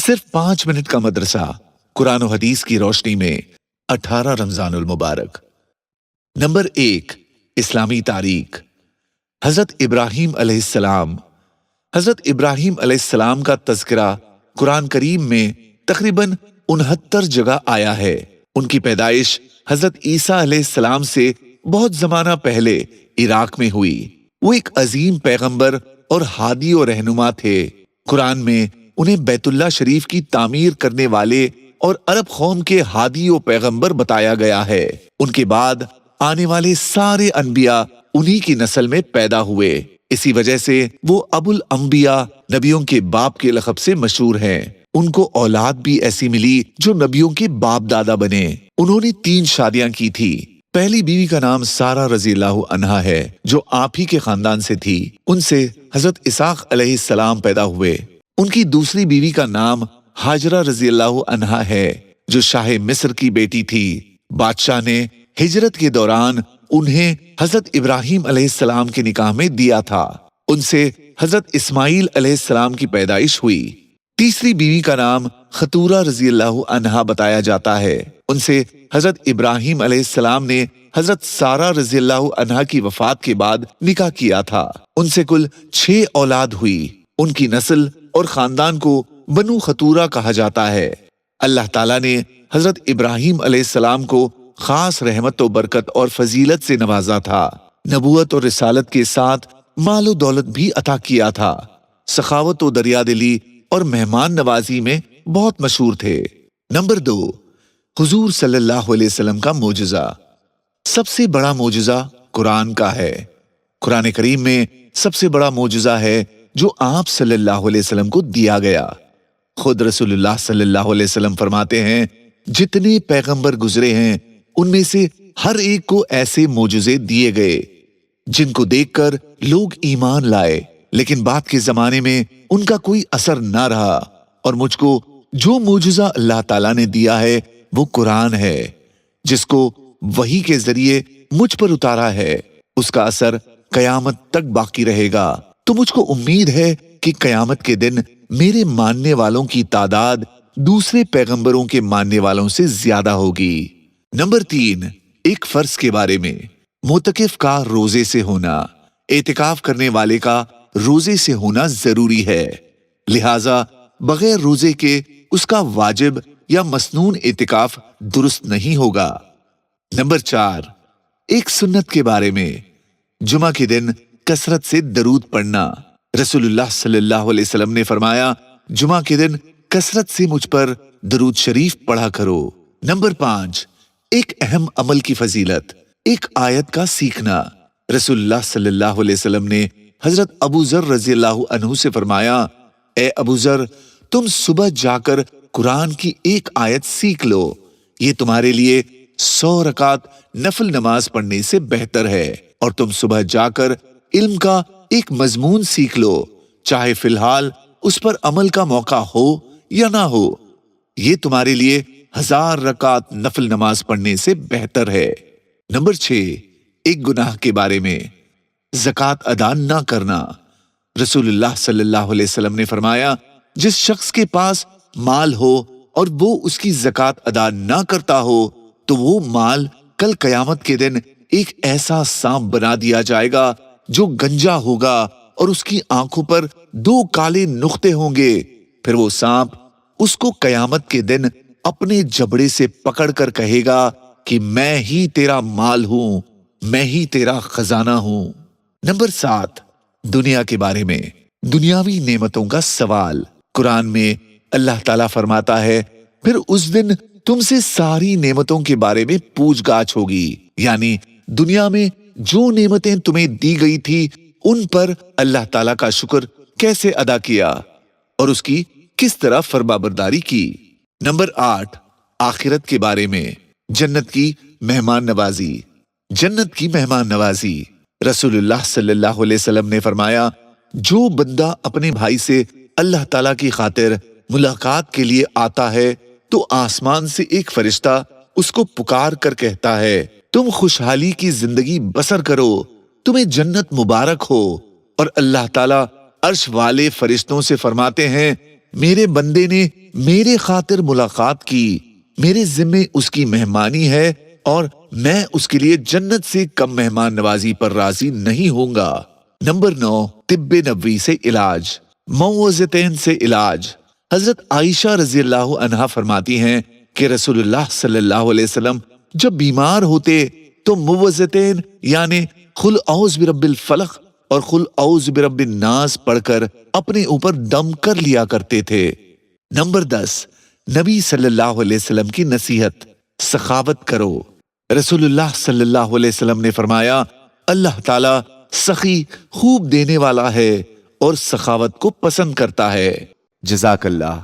सिर्फ 5 मिनट का मदरसा, कुरान और हदीस की रोशनी में 18 रमजानुल मुबारक। नंबर 1, इस्लामी तारीख। हजरत इब्राहीम अलैहिस्सलाम। हजरत इब्राहीम अलैहिस्सलाम का तज़किरा कुरान करीम में तकरीबन 69 जगह आया है। उनकी पैदाइश हजरत ईसा अलैहिस्सलाम से बहुत जमाना पहले इराक में हुई। वो एक अजीम पैगंबर और हादी और रहनुमा थे। कुरान में उन्हें बैतुल्लाह शरीफ की तामीर करने वाले और अरब कौम के हादी और पैगंबर बताया गया है। उनके बाद आने वाले सारे अनबिया उन्हीं की नस्ल में पैदा हुए। इसी वजह से वो अबुल अंबिया, नबियों के बाप के लक़ब से मशहूर हैं। उनको औलाद भी ऐसी मिली जो नबियों के बाप दादा बने। उन्होंने 3 शादियां की थी। पहली बीवी का नाम सारा रज़ियल्लाहु अन्हा है, जो आप ही के खानदान से थी। उनसे हजरत इसाक अलैहिस्सलाम पैदा हुए। उनकी दूसरी बीवी का नाम हाजरा रज़ियल्लाहु अन्हा है, जो शाह मिस्र की बेटी थी। बादशाह ने हिजरत के दौरान उन्हें हजरत इब्राहीम अलैहिस्सलाम के निकाह में दिया था। उनसे हजरत इस्माईल अलैहिस्सलाम की पैदाइश हुई। तीसरी बीवी का नाम खतूरा रज़ियल्लाहु अन्हा बताया जाता है। उनसे हजरत इब्राहीम अलैहिस्सलाम ने हजरत सारा रज़ियल्लाहु अन्हा की वफात के बाद निकाह किया था। उनसे कुल 6 औलाद हुई। उनकी नस्ल और खानदान को बनु खतूरा कहा जाता है। अल्लाह ताला ने हजरत इब्राहीम अलैहिस्सलाम को खास रहमत और बरकत और फजीलत से नवाजा था। नबूवत और रिसालत के साथ मालो दौलत भी अता किया था। सखावत और दरियादिली और मेहमान नवाजी में बहुत मशहूर थे। नंबर 2, हुजूर सल्लल्लाहु अलैहि वसल्लम का मोजज़ा। सबसे बड़ा मोजज़ा कुरान का है। कुरान करीम में सबसे बड़ा मोजज़ा है जो आप सल्लल्लाहु अलैहि वसल्लम को दिया गया। खुद रसूलुल्लाह सल्लल्लाहु अलैहि वसल्लम फरमाते हैं, जितने पैगंबर गुजरे हैं उनमें से हर एक को ऐसे मोजज़े दिए गए जिनको देखकर लोग ईमान लाए, लेकिन बाद के जमाने में उनका कोई असर ना रहा। और मुझको जो मोजज़ा अल्लाह ताला ने दिया है वो कुरान है, जिसको वही के जरिए मुझ पर उतारा है। उसका असर कयामत तक बाकी रहेगा। तो मुझको उम्मीद है कि कयामत के दिन मेरे मानने वालों की तादाद दूसरे पैगंबरों के मानने वालों से ज्यादा होगी। नंबर 3, एक फर्ज के बारे में। मुतकिफ का रोजे से होना। एतिकाफ करने वाले का रोजे से होना जरूरी है, लिहाजा बगैर रोजे के उसका वाजिब या मसनून एतिकाफ दुरुस्त नहीं होगा। नंबर 4, एक सुन्नत के बारे में। जुमा के दिन कसरत से दरूद पढ़ना। रसूलुल्लाह सल्लल्लाहु अलैहि वसल्लम ने फरमाया, जुमा के दिन कसरत से मुझ पर दरूद शरीफ पढ़ा करो। नंबर 5, एक अहम अमल की फजीलत। एक आयत का सीखना। रसूलुल्लाह सल्लल्लाहु अलैहि वसल्लम ने हजरत अबू जर रज़ियल्लाहु अन्हु से फरमाया, ए अबू जर, तुम सुबह जाकर कुरान की एक आयत सीख लो। ये तुम्हारे लिए 100 रकात नफल नमाज पढ़ने से बेहतर है। और तुम सुबह जाकर इल्म का एक मजमून सीख लो, चाहे फिलहाल उस पर अमल का मौका हो या ना हो। ये तुम्हारे लिए 1000 रकात नफल नमाज पढ़ने से बेहतर है। नंबर 6, एक गुनाह के बारे में। ज़कात अदा ना करना। रसूलुल्लाह सल्लल्लाहु अलैहि वसल्लम ने फरमाया, जिस शख्स के पास माल हो और वो उसकी ज़कात अदा ना करता हो, तो वो माल कल कयामत के दिन एक ऐसा सांप बना दिया जाएगा जो गंजा होगा और उसकी आंखों पर 2 काले नुक्ते होंगे। फिर वो सांप उसको कयामत के दिन अपने जबड़े से पकड़कर कहेगा कि मैं ही तेरा माल हूं, मैं ही तेरा खजाना हूं। नंबर 7, दुनिया के बारे में। दुनियावी नेमतों का सवाल। कुरान में अल्लाह ताला फरमाता है, फिर उस दिन तुमसे सारी नेमतों के बारे में पूछगाछ होगी। यानी दुनिया में जो नेमतें तुम्हें दी गई थी उन पर अल्लाह ताला का शुक्र कैसे अदा किया और उसकी किस तरह फरमाबरदारी की। नंबर 8, आखिरत के बारे में। जन्नत की मेहमान नवाजी। जन्नत की मेहमान नवाजी। रसूलुल्लाह सल्लल्लाहु अलैहि वसल्लम ने फरमाया, जो बंदा अपने भाई से अल्लाह ताला की खातिर मुलाकात के लिए आता है तो आसमान से एक फरिश्ता उसको पुकार कर कहता है, तुम खुशहाली की जिंदगी बसर करो, तुम्हें जन्नत मुबारक हो। और अल्लाह ताला अर्श वाले फरिश्तों से फरमाते हैं, मेरे बंदे ने میرے خاطر ملاقات کی، میرے ذمے اس کی مہمانی ہے اور میں اس کے لیے جنت سے کم مہمان نوازی پر راضی نہیں ہوں گا۔ نمبر 9، طب نبوی سے علاج، موعظتین سے علاج۔ حضرت عائشہ رضی اللہ عنہا فرماتی ہیں کہ رسول اللہ صلی اللہ علیہ وسلم جب بیمار ہوتے تو موعظتین یعنی قل اعوذ برب الفلق اور قل اعوذ برب الناس پڑھ کر اپنے اوپر دم کر لیا کرتے تھے۔ نمبر 10، نبی صلی اللہ علیہ وسلم کی نصیحت، سخاوت کرو۔ رسول اللہ صلی اللہ علیہ وسلم نے فرمایا، اللہ تعالی سخی خوب دینے والا ہے اور سخاوت کو پسند کرتا ہے۔ جزاک اللہ۔